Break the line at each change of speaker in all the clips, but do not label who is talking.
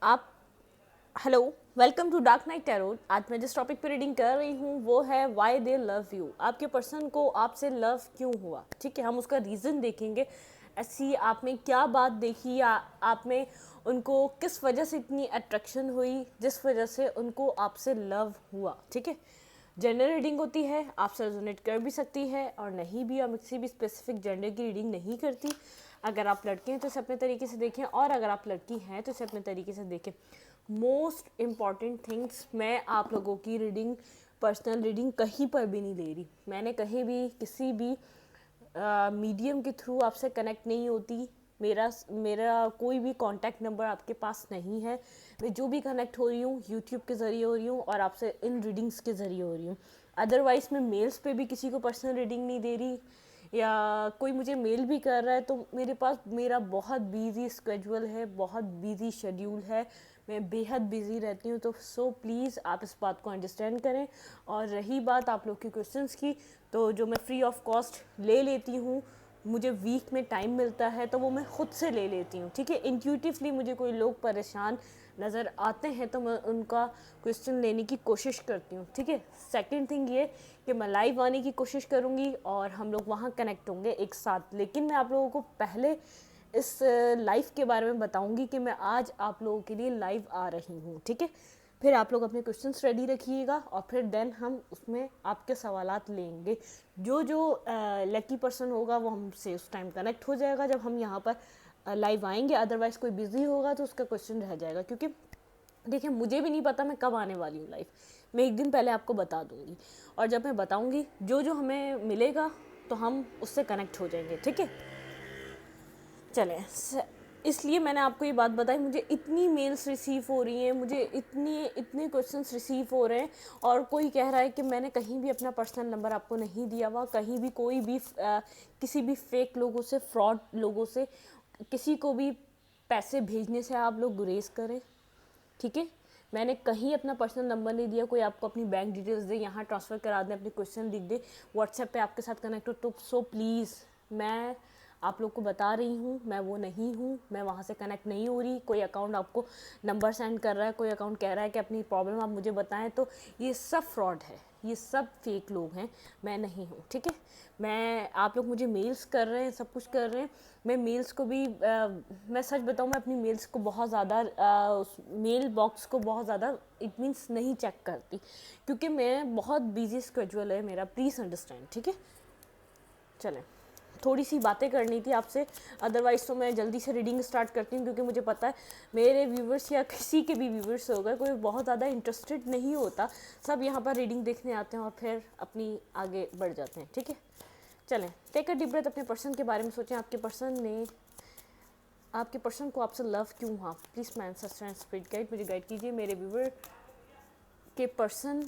आप hello, welcome to dark night tarot. आज मैं जिस टॉपिक पे रीडिंग कर रही हूँ वो है व्हाई दे लव यू। आपके पर्सन को आपसे लव क्यों हुआ, ठीक है, हम उसका रीज़न देखेंगे। ऐसी आप में क्या बात देखी या आप में उनको किस वजह से इतनी अट्रैक्शन हुई जिस वजह से उनको आपसे लव हुआ, ठीक है। जेंडर रीडिंग होती है, आपसे रेजोनेट कर भी सकती है और नहीं भी। हम किसी भी स्पेसिफिक जेंडर की रीडिंग नहीं करती। अगर आप लड़के हैं तो इसे अपने तरीके से देखें और अगर आप लड़की हैं तो इसे अपने तरीके से देखें। मोस्ट इम्पॉर्टेंट थिंग्स, मैं आप लोगों की रीडिंग, पर्सनल रीडिंग कहीं पर भी नहीं ले रही। मैंने कहीं भी किसी भी मीडियम के थ्रू आपसे कनेक्ट नहीं होती। मेरा मेरा कोई भी कांटेक्ट नंबर आपके पास नहीं है। मैं जो भी कनेक्ट हो रही हूँ यूट्यूब के ज़रिए हो रही हूँ और आपसे इन रीडिंग्स के ज़रिए हो रही हूँ। अदरवाइज़ मैं मेल्स पे भी किसी को पर्सनल रीडिंग नहीं दे रही, या कोई मुझे मेल भी कर रहा है तो मेरे पास मेरा बहुत बिजी स्केड्यूल है, बहुत बिजी शेड्यूल है, मैं बेहद बिजी रहती हूँ। तो सो प्लीज़ आप इस बात को अंडरस्टैंड करें। और रही बात आप लोग के क्वेश्चंस की, तो जो मैं फ्री ऑफ कॉस्ट ले लेती हूँ, मुझे वीक में टाइम मिलता है तो वो मैं ख़ुद से ले लेती हूँ, ठीक है। इंट्यूटिवली मुझे कोई लोग परेशान नज़र आते हैं तो मैं उनका क्वेश्चन लेने की कोशिश करती हूँ, ठीक है। सेकंड थिंग ये कि मैं लाइव आने की कोशिश करूँगी और हम लोग वहाँ कनेक्ट होंगे एक साथ। लेकिन मैं आप लोगों को पहले इस लाइव के बारे में बताऊँगी कि मैं आज आप लोगों के लिए लाइव आ रही हूँ, ठीक है। फिर आप लोग अपने क्वेश्चंस रेडी रखिएगा और फिर देन हम उसमें आपके सवालात लेंगे। जो जो लकी पर्सन होगा वो हमसे उस टाइम कनेक्ट हो जाएगा जब हम यहाँ पर लाइव आएंगे। अदरवाइज़ कोई बिजी होगा तो उसका क्वेश्चन रह जाएगा, क्योंकि देखिए मुझे भी नहीं पता मैं कब आने वाली हूँ लाइव। मैं एक दिन पहले आपको बता दूँगी और जब मैं बताऊँगी जो जो हमें मिलेगा तो हम उससे कनेक्ट हो जाएंगे, ठीक है। चलें, इसलिए मैंने आपको ये बात बताई। मुझे इतनी मेल्स रिसीव हो रही हैं, मुझे इतनी इतने क्वेश्चंस रिसीव हो रहे हैं और कोई कह रहा है कि मैंने कहीं भी अपना पर्सनल नंबर आपको नहीं दिया हुआ। कहीं भी कोई भी किसी भी फेक लोगों से, फ्रॉड लोगों से, किसी को भी पैसे भेजने से आप लोग गुरेज करें, ठीक है। मैंने कहीं अपना पर्सनल नंबर नहीं दिया। कोई आपको अपनी बैंक डिटेल्स दे, यहाँ ट्रांसफ़र करा दें, अपने क्वेश्चन लिख दे, व्हाट्सएप पे आपके साथ कनेक्ट हो, तो सो प्लीज़ मैं आप लोग को बता रही हूँ मैं वो नहीं हूँ। मैं वहाँ से कनेक्ट नहीं हो रही। कोई अकाउंट आपको नंबर सेंड कर रहा है, कोई अकाउंट कह रहा है कि अपनी प्रॉब्लम आप मुझे बताएं, तो ये सब फ्रॉड है, ये सब फेक लोग हैं। मैं नहीं हूँ, ठीक है। मैं आप लोग मुझे मेल्स कर रहे हैं, सब कुछ कर रहे हैं। मैं मेल्स को भी मैं सच बताऊँ, मैं अपनी मेल्स को बहुत ज़्यादा उस मेल बॉक्स को बहुत ज़्यादा इट मीन्स नहीं चेक करती, क्योंकि मैं बहुत बिजी स्केड्यूल है मेरा, प्लीज़ अंडरस्टैंड, ठीक है। चलें, थोड़ी सी बातें करनी थी आपसे, अदरवाइज़ तो मैं जल्दी से रीडिंग स्टार्ट करती हूँ, क्योंकि मुझे पता है मेरे व्यूवर्स या किसी के भी व्यूवर्स होगा कोई बहुत ज़्यादा इंटरेस्टेड नहीं होता। सब यहाँ पर रीडिंग देखने आते हैं और फिर अपनी आगे बढ़ जाते हैं, ठीक है। चलें, टेक अ डीप ब्रेथ, अपने पर्सन के बारे में सोचें। आपके पर्सन को आपसे लव क्यों हुआ। Please my ancestor and spirit guide मुझे गाइड कीजिए। मेरे व्यूवर के पर्सन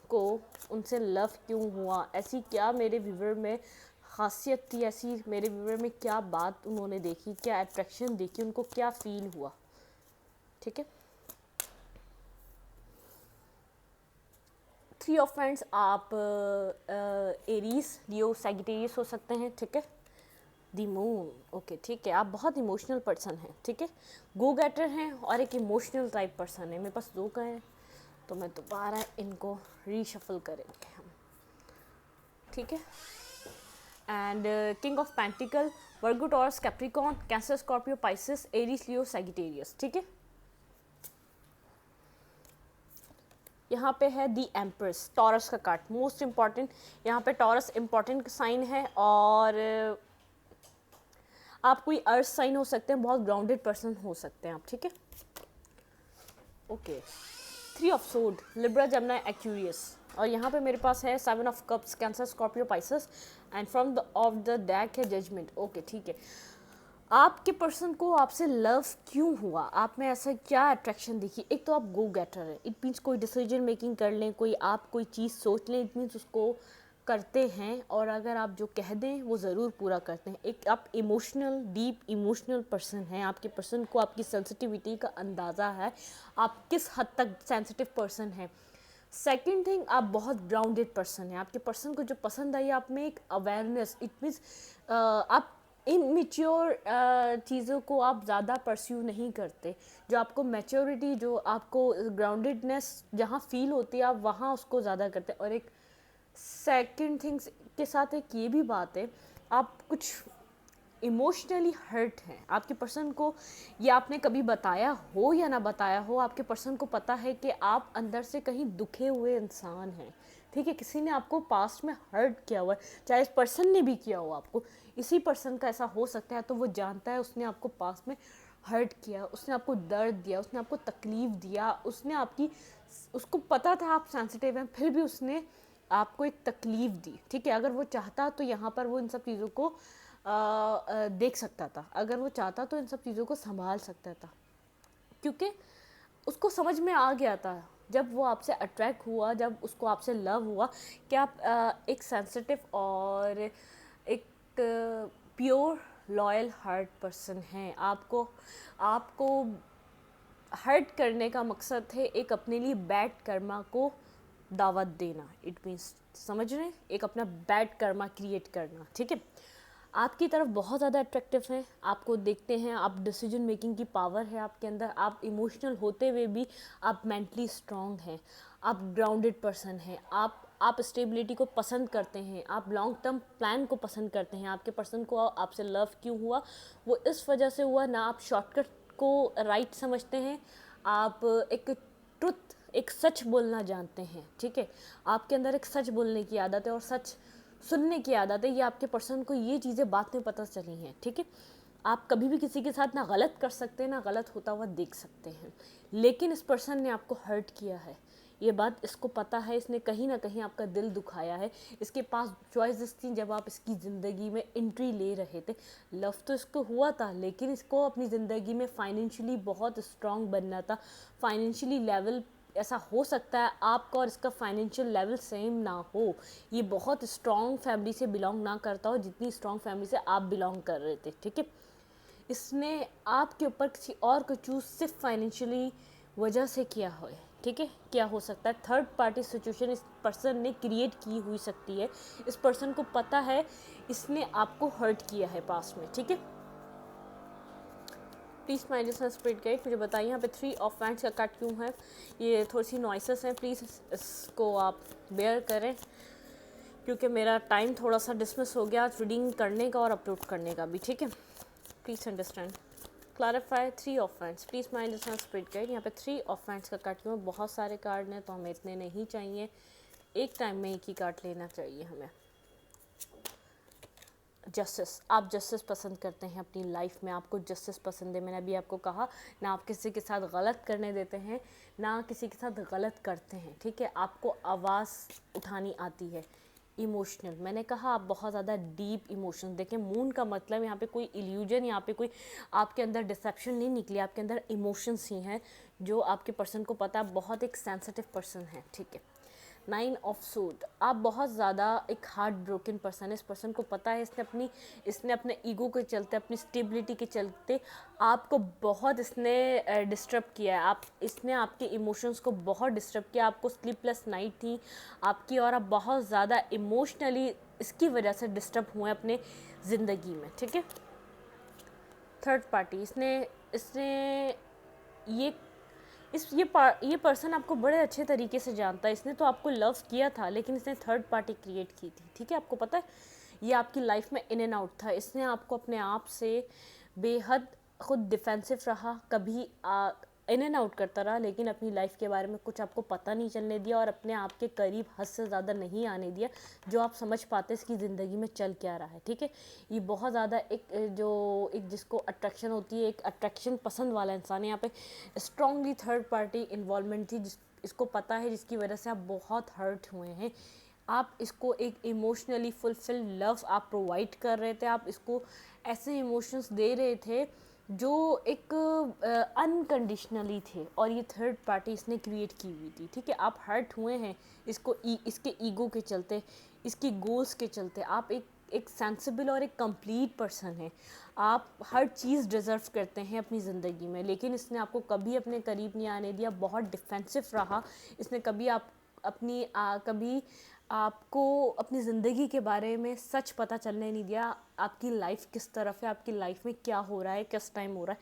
को उनसे लव क्यों हुआ, ऐसी क्या मेरे व्यूवर में खासियत थी, ऐसी मेरे व्यूवर में क्या बात उन्होंने देखी, क्या अट्रैक्शन देखी, उनको क्या फील हुआ, ठीक है। थ्री ऑफ फ्रेंड्स, आप एरीज, लियो, सैजिटेरियस हो सकते हैं, ठीक है। दी मून, ओके, ठीक है। आप बहुत इमोशनल पर्सन हैं, ठीक है। गो गेटर हैं और एक इमोशनल टाइप पर्सन है। मेरे पास दो का है तो मैं दोबारा इनको रीशफल करेंगे हम, ठीक है। And king of pentacle, Virgo, taurus, Capricorn, cancer, Scorpio, Pisces, Aries, Leo, Sagittarius, ठीक है। यहाँ पे है दी एम्प्रेस, टॉरस का कार्ड, मोस्ट इम्पॉर्टेंट। यहाँ पे टॉरस इम्पॉर्टेंट साइन है और आप कोई अर्थ साइन हो सकते हैं, बहुत ग्राउंडेड पर्सन हो सकते हैं आप, ठीक है। ओके, थ्री ऑफ सोड, लिब्रा, जमना, एक्यूरियस। और यहाँ पे मेरे पास है seven of cups, cancer, Scorpio, Pisces, and from the of the deck है जजमेंट, ओके, ठीक है। आपके पर्सन को आपसे लव क्यों हुआ, आप में ऐसा क्या अट्रैक्शन दिखी। एक तो आप गो गेटर है, इट मीन्स कोई डिसीजन मेकिंग कर लें, कोई आप कोई चीज़ सोच लें, इट मीन्स उसको करते हैं और अगर आप जो कह दें वो ज़रूर पूरा करते हैं। एक आप इमोशनल, डीप इमोशनल पर्सन हैं। आपके पर्सन को आपकी सेंसिटिविटी का अंदाज़ा है, आप किस हद तक सेंसिटिव पर्सन हैं। सेकेंड थिंग, आप बहुत ग्राउंडेड पर्सन हैं। आपके पर्सन को जो पसंद आई, आप में एक अवेयरनेस, इट मीन्स आप इमेच्योर चीज़ों को आप ज़्यादा परस्यू नहीं करते। जो आपको मैच्योरिटी, जो आपको ग्राउंडेडनेस जहाँ फील होती है, आप वहाँ उसको ज़्यादा करते हैं। और एक सेकंड थिंग्स के साथ एक ये भी बात है, आप कुछ इमोशनली हर्ट हैं आपके पर्सन को, ये आपने कभी बताया हो या ना बताया हो, आपके पर्सन को पता है कि आप अंदर से कहीं दुखे हुए इंसान हैं। ठीक है, किसी ने आपको पास्ट में हर्ट किया हुआ है, चाहे इस पर्सन ने भी किया हो आपको, इसी पर्सन का ऐसा हो सकता है। तो वो जानता है उसने आपको पास्ट में हर्ट किया, उसने आपको दर्द दिया, उसने आपको तकलीफ़ दिया, उसने आपकी, उसको पता था आप सेंसिटिव हैं, फिर भी उसने आपको एक तकलीफ़ दी। ठीक है, अगर वो चाहता तो यहाँ पर वो इन सब चीज़ों को देख सकता था, अगर वो चाहता तो इन सब चीज़ों को संभाल सकता था, क्योंकि उसको समझ में आ गया था जब वो आपसे अट्रैक्ट हुआ, जब उसको आपसे लव हुआ कि आप एक सेंसिटिव और एक प्योर लॉयल हार्ट पर्सन हैं। आपको आपको हर्ट करने का मकसद है एक अपने लिए बैड कर्मा को दावत देना। इट मीन्स, समझ रहे हैं, एक अपना बैड कर्मा क्रिएट करना। ठीक है, आपकी तरफ बहुत ज़्यादा अट्रैक्टिव हैं, आपको देखते हैं, आप डिसीजन मेकिंग की पावर है आपके अंदर, आप इमोशनल होते हुए भी आप मेंटली स्ट्रांग हैं, आप ग्राउंडेड पर्सन हैं, आप स्टेबिलिटी को पसंद करते हैं, आप लॉन्ग टर्म प्लान को पसंद करते हैं। आपके पर्सन को आपसे लव क्यों हुआ, वो इस वजह से हुआ ना, आप शॉर्टकट को राइट समझते हैं, आप एक ट्रुथ, एक सच बोलना जानते हैं। ठीक है, आपके अंदर एक सच बोलने की आदत है और सच सुनने की आदत है। ये आपके पर्सन को ये चीज़ें बाद में पता चली हैं। ठीक है, आप कभी भी किसी के साथ ना गलत कर सकते हैं, ना गलत होता हुआ देख सकते हैं, लेकिन इस पर्सन ने आपको हर्ट किया है, ये बात इसको पता है, इसने कहीं ना कहीं आपका दिल दुखाया है। इसके पास चॉइसेस थी जब आप इसकी ज़िंदगी में एंट्री ले रहे थे। लव तो इसको हुआ था, लेकिन इसको अपनी ज़िंदगी में फाइनेंशियली बहुत स्ट्रांग बनना था। फाइनेंशियली लेवल, ऐसा हो सकता है आपका और इसका फाइनेंशियल लेवल सेम ना हो, ये बहुत स्ट्रॉन्ग फैमिली से बिलोंग ना करता हो जितनी स्ट्रॉन्ग फैमिली से आप बिलोंग कर रहे थे। ठीक है, इसने आपके ऊपर किसी और को चूज़ सिर्फ फाइनेंशियली वजह से किया हो। ठीक है, क्या हो सकता है, थर्ड पार्टी सिचुएशन इस पर्सन ने क्रिएट की हुई सकती है। इस पर्सन को पता है इसने आपको हर्ट किया है पास्ट में। ठीक है, please my dear spirit guide, मुझे बताइए यहाँ पे 3 ऑफ वैंड्स का कट क्यों है। ये थोड़ी सी नॉइसेस हैं, प्लीज़ इसको आप बेयर करें, क्योंकि मेरा टाइम थोड़ा सा डिसमिस हो गया आज रीडिंग करने का और अपलोड करने का भी। ठीक है, please understand. Clarify 3 of wands, please my dear spirit guide, यहाँ पे 3 ऑफ वैंड्स का कट क्यों है। बहुत सारे कार्ड हैं तो हमें इतने नहीं चाहिए, एक टाइम में एक ही कार्ड लेना चाहिए हमें। जस्टिस, आप जस्टिस पसंद करते हैं अपनी लाइफ में, आपको जस्टिस पसंद है। मैंने अभी आपको कहा ना, आप किसी के साथ गलत करने देते हैं ना किसी के साथ गलत करते हैं। ठीक है, आपको आवाज़ उठानी आती है। इमोशनल, मैंने कहा आप बहुत ज़्यादा डीप इमोशन, देखें मून का मतलब यहाँ पे कोई इल्यूजन, यहाँ पे कोई आपके अंदर डिसेप्शन नहीं निकली, आपके अंदर इमोशंस ही हैं जो आपके पर्सन को पता है, बहुत एक सेंसिटिव पर्सन है। ठीक है, 9 ऑफ सूट, आप बहुत ज़्यादा एक हार्ट ब्रोकन पर्सन है। इस पर्सन को पता है इसने अपने ईगो के चलते, अपनी स्टेबिलिटी के चलते आपको बहुत इसने डिस्टर्ब किया है। इसने आपके इमोशंस को बहुत डिस्टर्ब किया, आपको स्लीपलेस नाइट थी आपकी, और आप बहुत ज़्यादा इमोशनली इसकी वजह से डिस्टर्ब हुए अपने ज़िंदगी में। ठीक है, थर्ड पार्टी, इसने इसने ये ये पर्सन आपको बड़े अच्छे तरीके से जानता है। इसने तो आपको लव किया था, लेकिन इसने थर्ड पार्टी क्रिएट की थी। ठीक है, आपको पता है ये आपकी लाइफ में इन एंड आउट था। इसने आपको अपने आप से बेहद खुद डिफेंसिव रहा, कभी इन एंड आउट करता रहा, लेकिन अपनी लाइफ के बारे में कुछ आपको पता नहीं चलने दिया और अपने आप के करीब हद से ज़्यादा नहीं आने दिया जो आप समझ पाते इसकी ज़िंदगी में चल क्या रहा है। ठीक है, ये बहुत ज़्यादा एक जिसको अट्रैक्शन होती है, एक अट्रैक्शन पसंद वाला इंसान है। यहाँ पे स्ट्रांगली थर्ड पार्टी इन्वॉल्वमेंट थी, इसको पता है, जिसकी वजह से आप बहुत हर्ट हुए हैं। आप इसको एक इमोशनली फुलफिल लव आप प्रोवाइड कर रहे थे, आप इसको ऐसे इमोशंस दे रहे थे जो एक अनकंडीशनली थे, और ये थर्ड पार्टी इसने क्रिएट की हुई थी। ठीक है, आप हर्ट हुए हैं इसके ईगो के चलते, इसकी गोल्स के चलते। आप एक सेंसिबल और एक कंप्लीट पर्सन है, आप हर चीज़ डिज़र्व करते हैं अपनी ज़िंदगी में, लेकिन इसने आपको कभी अपने करीब नहीं आने दिया, बहुत डिफेंसिव रहा। इसने कभी आपको अपनी ज़िंदगी के बारे में सच पता चलने नहीं दिया, आपकी लाइफ किस तरफ है, आपकी लाइफ में क्या हो रहा है, किस टाइम हो रहा है।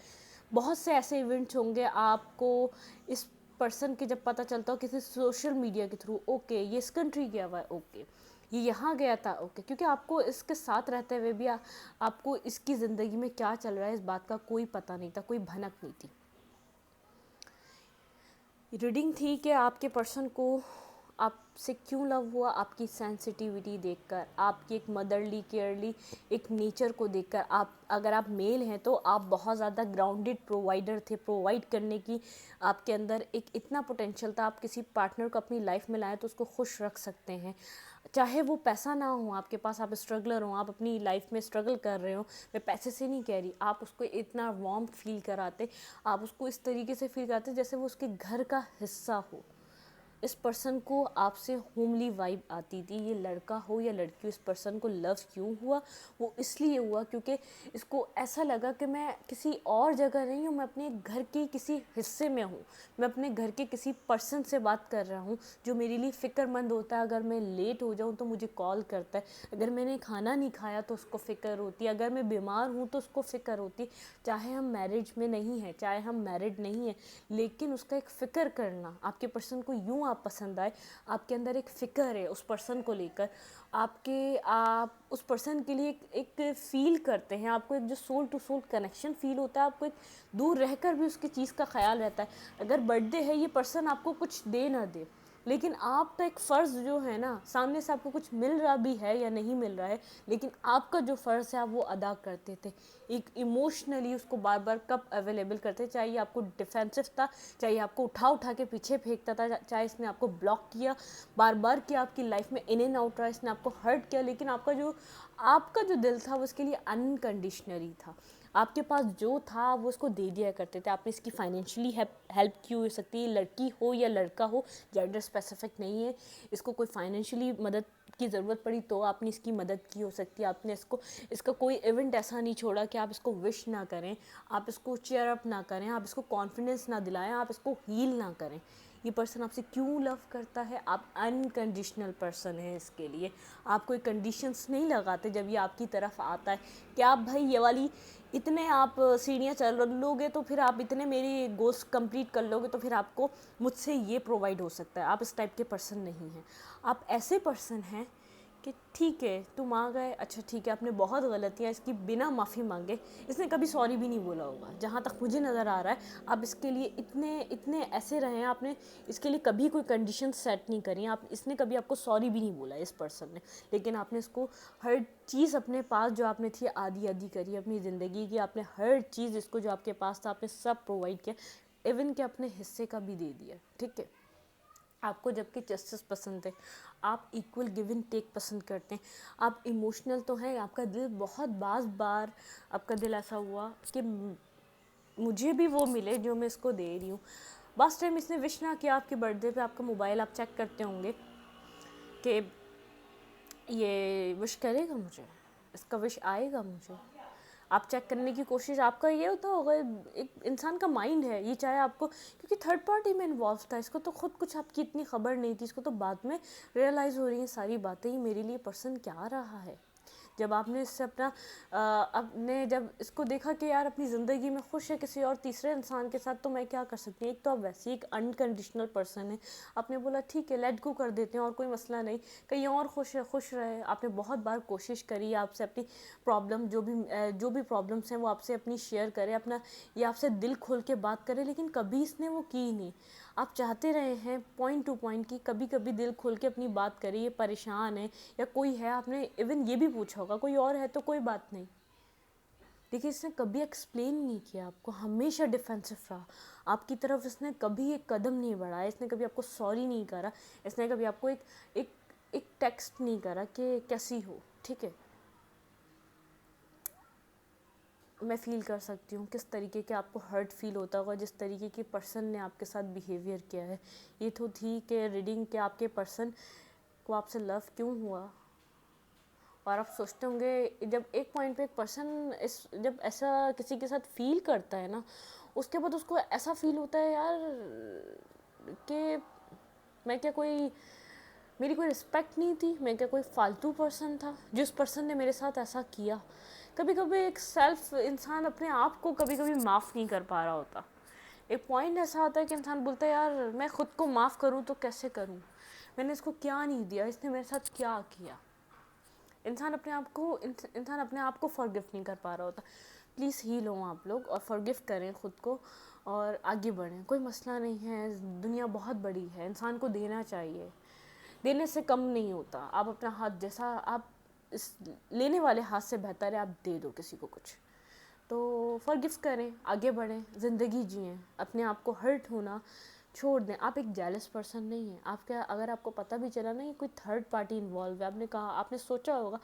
बहुत से ऐसे इवेंट्स होंगे आपको इस पर्सन के जब पता चलता हो किसी सोशल मीडिया के थ्रू, ओके ये इस कंट्री गया हुआ है, ओके ये यहाँ गया था, ओके, क्योंकि आपको इसके साथ रहते हुए भी आपको इसकी ज़िंदगी में क्या चल रहा है इस बात का कोई पता नहीं था, कोई भनक नहीं थी। रीडिंग थी कि आपके पर्सन को आपसे क्यों लव हुआ, आपकी सेंसिटिविटी देखकर, आपकी एक मदरली केयरली एक नेचर को देखकर। आप अगर आप मेल हैं तो आप बहुत ज़्यादा ग्राउंडेड प्रोवाइडर थे, प्रोवाइड करने की आपके अंदर एक इतना पोटेंशियल था। आप किसी पार्टनर को अपनी लाइफ में लाएँ तो उसको खुश रख सकते हैं, चाहे वो पैसा ना हो आपके पास, आप स्ट्रगलर हो, आप अपनी लाइफ में स्ट्रगल कर रहे हो। मैं पैसे से नहीं कह रही, आप उसको इतना वार्म फील कराते, आप उसको इस तरीके से फील कराते जैसे वो उसके घर का हिस्सा हो। इस पर्सन को आपसे होमली वाइब आती थी। ये लड़का हो या लड़की, इस पर्सन को लव क्यों हुआ? वो इसलिए हुआ क्योंकि इसको ऐसा लगा कि मैं किसी और जगह नहीं हूँ, मैं अपने घर के किसी हिस्से में हूँ, मैं अपने घर के किसी पर्सन से बात कर रहा हूँ जो मेरे लिए फ़िक्रमंद होता है। अगर मैं लेट हो जाऊँ तो मुझे कॉल करता है, अगर मैंने खाना नहीं खाया तो उसको फ़िक्र होती है, अगर मैं बीमार हूँ तो उसको फ़िक्र होती है। चाहे हम मैरिज में नहीं हैं, चाहे हम मैरिड नहीं हैं, लेकिन उसका एक फ़िक्र करना, आपके पर्सन को यूँ आप पसंद आए, आपके अंदर एक फ़िक्र है उस पर्सन को लेकर, आप उस पर्सन के लिए एक फ़ील करते हैं, आपको एक जो soul to soul connection feel होता है, आपको एक दूर रहकर भी उसकी चीज़ का ख्याल रहता है। अगर बर्थडे है, ये पर्सन आपको कुछ दे ना दे, लेकिन आपका एक फ़र्ज़ जो है ना, सामने से आपको कुछ मिल रहा भी है या नहीं मिल रहा है, लेकिन आपका जो फ़र्ज़ है आप वो अदा करते थे। एक इमोशनली उसको बार बार कब अवेलेबल करते, चाहे ये आपको डिफेंसिव था, चाहे आपको उठा उठा के पीछे फेंकता था, चाहे इसने आपको ब्लॉक किया बार बार किया, आपकी लाइफ में इन एंड आउट रहा, इसने आपको हर्ट किया, लेकिन आपका जो दिल था वो उसके लिए अनकंडीशनली था। आपके पास जो था वो उसको दे दिया करते थे। आपने इसकी फाइनेंशियली हेल्प की हो सकती है, लड़की हो या लड़का हो, जेंडर स्पेसिफिक नहीं है। इसको कोई फाइनेंशियली मदद की ज़रूरत पड़ी तो आपने इसकी मदद की हो सकती है। आपने इसका कोई इवेंट ऐसा नहीं छोड़ा कि आप इसको विश ना करें, आप इसको चेयर अप ना करें, आप इसको कॉन्फिडेंस ना दिलाएं, आप इसको हील ना करें। ये पर्सन आपसे क्यों लव करता है? आप अनकंडीशनल पर्सन है इसके लिए। आप कोई कंडीशंस नहीं लगाते जब ये आपकी तरफ आता है कि आप भाई ये वाली इतने आप सीढ़ियाँ चल लोगे तो फिर आप इतने मेरी गोल्स कंप्लीट कर लोगे तो फिर आपको मुझसे ये प्रोवाइड हो सकता है। आप इस टाइप के पर्सन नहीं हैं। आप ऐसे पर्सन हैं कि ठीक है तुम आ गए, अच्छा ठीक है, आपने बहुत गलतियाँ इसकी बिना माफ़ी मांगे, इसने कभी सॉरी भी नहीं बोला होगा जहाँ तक मुझे नज़र आ रहा है। आप इसके लिए इतने इतने ऐसे रहे हैं, आपने इसके लिए कभी कोई कंडीशन सेट नहीं करी, आप इसने कभी आपको सॉरी भी नहीं बोला इस पर्सन ने, लेकिन आपने इसको हर चीज़ अपने पास जो आपने थी आधी आधी करी अपनी ज़िंदगी की, आपने हर चीज़ इसको जो आपके पास था आपने सब प्रोवाइड किया, इवन कि अपने हिस्से का भी दे दिया। ठीक है, आपको जबकि जस्टिस पसंद है, आप इक्वल गिव एंड टेक पसंद करते हैं, आप इमोशनल तो हैं, आपका दिल बहुत बार आपका दिल ऐसा हुआ कि मुझे भी वो मिले जो मैं इसको दे रही हूँ। बस टाइम इसने विश ना किया आपके बर्थडे पे, आपका मोबाइल आप चेक करते होंगे कि ये विश करेगा मुझे, इसका विश आएगा मुझे। आप चेक करने की कोशिश, आपका ये होता होगा, एक इंसान का माइंड है ये, चाहे आपको, क्योंकि थर्ड पार्टी में इन्वॉल्व था, इसको तो खुद कुछ आपकी इतनी खबर नहीं थी, इसको तो बाद में रियलाइज़ हो रही है सारी बातें, ये मेरे लिए पर्सन क्या रहा है। जब आपने इससे अपने जब इसको देखा कि यार अपनी ज़िंदगी में खुश है किसी और तीसरे इंसान के साथ, तो मैं क्या कर सकती हूँ। एक तो आप वैसे ही एक अनकंडीशनल पर्सन है, आपने बोला ठीक है लेट गो कर देते हैं और कोई मसला नहीं, कहीं और खुश रहे। आपने बहुत बार कोशिश करी आपसे अपनी प्रॉब्लम जो भी प्रॉब्लम्स हैं वो आपसे अपनी शेयर करे, अपना ये आपसे दिल खोल के बात करे, लेकिन कभी इसने वो की नहीं। आप चाहते रहे हैं पॉइंट टू पॉइंट की कभी कभी दिल खोल के अपनी बात करिए, परेशान है या कोई है, आपने इवन ये भी पूछा होगा कोई और है तो कोई बात नहीं, देखिए इसने कभी एक्सप्लेन नहीं किया आपको, हमेशा डिफेंसिव रहा आपकी तरफ, इसने कभी एक कदम नहीं बढ़ाया, इसने कभी आपको सॉरी नहीं करा, इसने कभी आपको एक एक टेक्स्ट नहीं करा कि कैसी हो। ठीक है, मैं फ़ील कर सकती हूँ किस तरीके के आपको हर्ट फील होता होगा जिस तरीके की पर्सन ने आपके साथ बिहेवियर किया है। ये तो थी कि रीडिंग के आपके पर्सन को आपसे लव क्यों हुआ, और आप सोचते होंगे जब एक पॉइंट पे एक पर्सन जब ऐसा किसी के साथ फील करता है ना, उसके बाद उसको ऐसा फील होता है यार कि मैं क्या कोई मेरी कोई रिस्पेक्ट नहीं थी, मैं क्या कोई फालतू पर्सन था जिस पर्सन ने मेरे साथ ऐसा किया। कभी कभी एक सेल्फ इंसान अपने आप को कभी कभी माफ़ नहीं कर पा रहा होता। एक पॉइंट ऐसा आता है कि इंसान बोलता है यार मैं ख़ुद को माफ़ करूँ तो कैसे करूँ, मैंने इसको क्या नहीं दिया, इसने मेरे साथ क्या किया। इंसान अपने आप को फॉरगिव नहीं कर पा रहा होता। प्लीज़ हील हो आप लोग और फॉरगिव करें ख़ुद को और आगे बढ़ें। कोई मसला नहीं है, दुनिया बहुत बड़ी है, इंसान को देना चाहिए, देने से कम नहीं होता। आप अपना हाथ जैसा आप इस लेने वाले हाथ से बेहतर है आप दे दो किसी को कुछ। तो फॉरगिव करें, आगे बढ़ें, ज़िंदगी जिएं, अपने आप को हर्ट होना छोड़ दें। आप एक जेलस पर्सन नहीं है। आप क्या, अगर आपको पता भी चला ना ये कोई थर्ड पार्टी इन्वॉल्व है, आपने सोचा होगा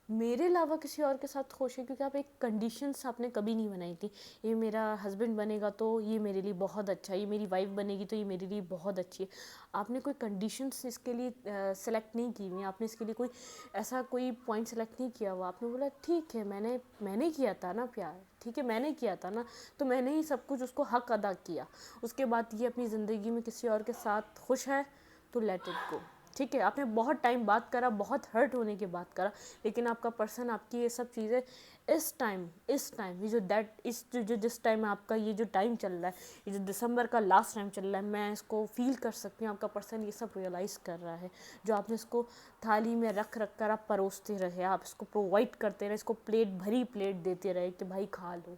मेरे अलावा किसी और के साथ खुश है, क्योंकि आप एक कंडीशंस आपने कभी नहीं बनाई थी। ये मेरा हस्बैंड बनेगा तो ये मेरे लिए बहुत अच्छा है, ये मेरी वाइफ बनेगी तो ये मेरे लिए बहुत अच्छी है। आपने कोई कंडीशंस इसके लिए सेलेक्ट नहीं की हुई, आपने इसके लिए कोई ऐसा कोई पॉइंट सेलेक्ट नहीं किया हुआ। आपने बोला ठीक है, मैंने किया था ना प्यार, ठीक है मैंने किया था ना, तो मैंने ही सब कुछ उसको हक अदा किया। उसके बाद ये अपनी ज़िंदगी में किसी और के साथ खुश है तो लेट इट गो। ठीक है, आपने बहुत टाइम बात करा, बहुत हर्ट होने की बात करा, लेकिन आपका पर्सन आपकी ये सब चीज़ें इस टाइम ये जो जिस टाइम आपका ये जो टाइम चल रहा है, ये जो दिसंबर का लास्ट टाइम चल रहा है, मैं इसको फील कर सकती हूँ। आपका पर्सन ये सब रियलाइज़ कर रहा है। जो आपने इसको थाली में रख कर आप परोसते रहे, आप इसको प्रोवाइड करते रहे, इसको भरी प्लेट देते रहे कि भाई खा लो,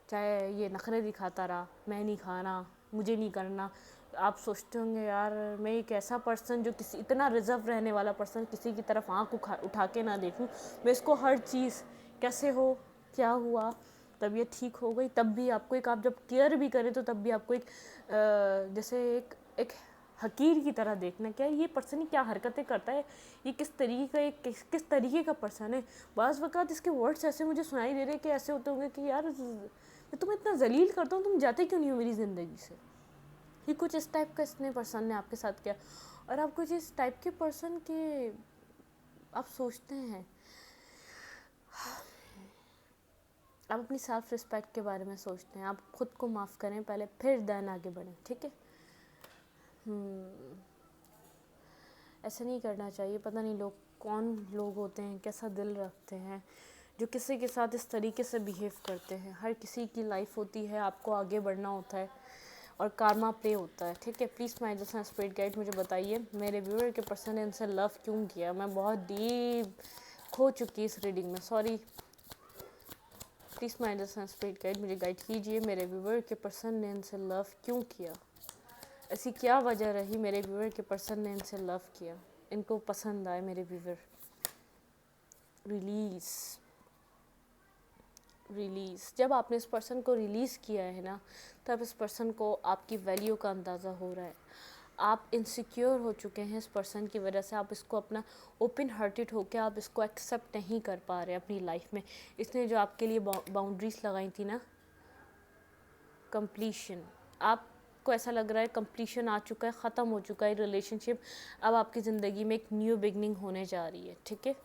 चाहे ये नखरे दिखाता रहा, मैं नहीं खाना, मुझे नहीं करना। आप सोचते होंगे यार मैं एक ऐसा पर्सन जो किसी इतना रिजर्व रहने वाला पर्सन, किसी की तरफ आँख उठा के ना देखूं, मैं इसको हर चीज़ कैसे हो, क्या हुआ, तबीयत ठीक हो गई, तब भी आपको एक, आप जब केयर भी करें तो तब भी आपको एक जैसे एक हकीर की तरह देखना, क्या ये पर्सन ही क्या हरकतें करता है, ये किस तरीके का किस तरीके का पर्सन है। बाज़ वक़्त इसके वर्ड्स ऐसे मुझे सुनाई दे रहे कि ऐसे होते होंगे कि यार मैं तुम्हें इतना जलील करता हूँ, तुम जाते क्यों नहीं हो मेरी ज़िंदगी से। ये कुछ इस टाइप का इसने पर्सन ने आपके साथ किया। और आप कुछ इस टाइप के पर्सन के आप सोचते हैं, आप अपनी सेल्फ रिस्पेक्ट के बारे में सोचते हैं, आप खुद को माफ़ करें पहले, फिर देन आगे बढ़ें। ठीक है, ऐसा नहीं करना चाहिए। पता नहीं कौन लोग होते हैं, कैसा दिल रखते हैं जो किसी के साथ इस तरीके से बिहेव करते हैं। हर किसी की लाइफ होती है, आपको आगे बढ़ना होता है और कार्मा प्ले होता है। ठीक है, प्लीज़ माय जैसा स्पिरिट गाइड मुझे बताइए मेरे व्यूअर के पर्सन ने इनसे लव क्यों किया। मैं बहुत डीप खो चुकी इस रीडिंग में, सॉरी। प्लीज़ माय जैसा स्पिरिट गाइड मुझे गाइड कीजिए मेरे व्यूअर के पर्सन ने इनसे लव क्यों किया। ऐसी क्या वजह रही मेरे व्यूअर के पर्सन ने इनसे लव किया, इनको पसंद आए मेरे व्यूअर। रिलीज़ जब आपने इस पर्सन को रिलीज़ किया है ना, तब इस पर्सन को आपकी वैल्यू का अंदाज़ा हो रहा है। आप इनसिक्योर हो चुके हैं इस पर्सन की वजह से, आप इसको अपना ओपन हार्टेड होकर आप इसको एक्सेप्ट नहीं कर पा रहे अपनी लाइफ में। इसने जो आपके लिए बाउंड्रीज लगाई थी ना, कंप्लीशन, आपको ऐसा लग रहा है कंप्लीशन आ चुका है, ख़त्म हो चुका है रिलेशनशिप, अब आपकी ज़िंदगी में एक न्यू बिगनिंग होने जा रही है। ठीक है,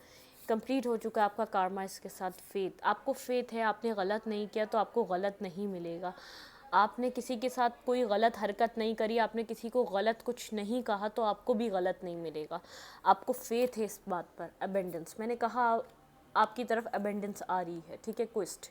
कंप्लीट हो चुका है आपका कार्मा इसके साथ। फेथ, आपको फेथ है, आपने गलत नहीं किया तो आपको गलत नहीं मिलेगा। आपने किसी के साथ कोई गलत हरकत नहीं करी, आपने किसी को गलत कुछ नहीं कहा तो आपको भी गलत नहीं मिलेगा। आपको फेथ है इस बात पर। अबेंडेंस, मैंने कहा आपकी तरफ अबेंडेंस आ रही है। ठीक है, क्विस्ट,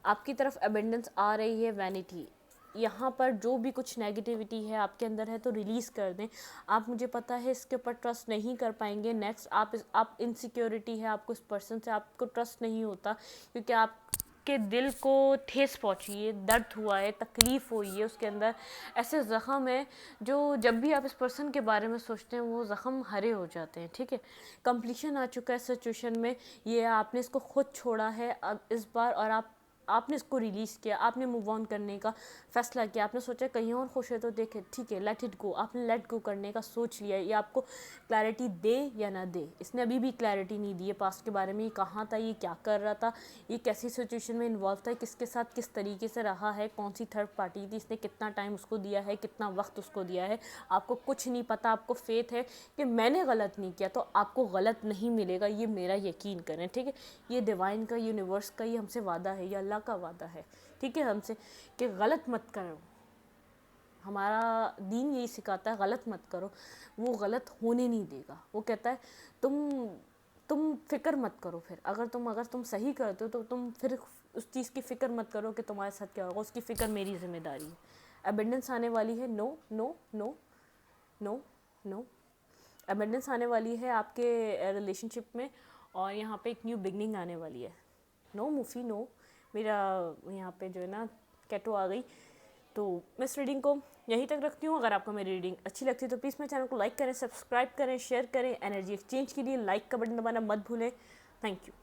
आपकी तरफ अबेंडेंस आ रही है। वैनिटी, यहाँ पर जो भी कुछ नेगेटिविटी है आपके अंदर है तो रिलीज़ कर दें। आप, मुझे पता है इसके ऊपर ट्रस्ट नहीं कर पाएंगे। नेक्स्ट आप इनसिक्योरिटी है आपको, इस पर्सन से आपको ट्रस्ट नहीं होता क्योंकि आपके दिल को ठेस पहुंची है, दर्द हुआ है, तकलीफ़ हुई है, उसके अंदर ऐसे ज़ख़म है जो जब भी आप इस पर्सन के बारे में सोचते हैं वो ज़ख़म हरे हो जाते हैं। ठीक है, कंप्लीशन आ चुका है सिचुएशन में, ये आपने इसको खुद छोड़ा है अब इस बार, और आपने इसको रिलीज़ किया, आपने मूव ऑन करने का फ़ैसला किया। आपने सोचा कहीं और खुश है तो देखे, ठीक है लेट इट गो, आपने लेट गो करने का सोच लिया। ये आपको क्लैरिटी दे या ना दे, इसने अभी भी क्लैरिटी नहीं दी है पास्ट के बारे में। ये कहाँ था, ये क्या कर रहा था, ये कैसी सिचुएशन में इन्वॉल्व था, किसके साथ किस तरीके से रहा है, कौन सी थर्ड पार्टी थी, इसने कितना टाइम उसको दिया है, कितना वक्त उसको दिया है, आपको कुछ नहीं पता। आपको फेथ है कि मैंने गलत नहीं किया तो आपको गलत नहीं मिलेगा, ये मेरा यकीन करें। ठीक है, ये डिवाइन का, यूनिवर्स का ये हमसे वादा है, ये अल्लाह का वादा है। ठीक है, हमसे कि गलत मत करो, हमारा दीन यही सिखाता है गलत मत करो, वो गलत होने नहीं देगा। वो कहता है तुम फिक्र मत करो, फिर अगर तुम सही करते हो तो तुम फिर उस चीज़ की फ़िक्र मत करो कि तुम्हारे साथ क्या होगा, उसकी फ़िक्र मेरी जिम्मेदारी है। अबेंडेंस आने वाली है, no no no no no. Abundance आने वाली है आपके रिलेशनशिप में, और यहाँ पे एक न्यू बिगनिंग आने वाली है। नो मूफी नो। मेरा यहाँ पे जो है ना कैटो आ गई। तो मैं इस रीडिंग को यहीं तक रखती हूँ। अगर आपको मेरी रीडिंग अच्छी लगती है तो प्लीज़ मेरे चैनल को लाइक करें, सब्सक्राइब करें, शेयर करें। एनर्जी एक्सचेंज के लिए लाइक का बटन दबाना मत भूलें। Thank you.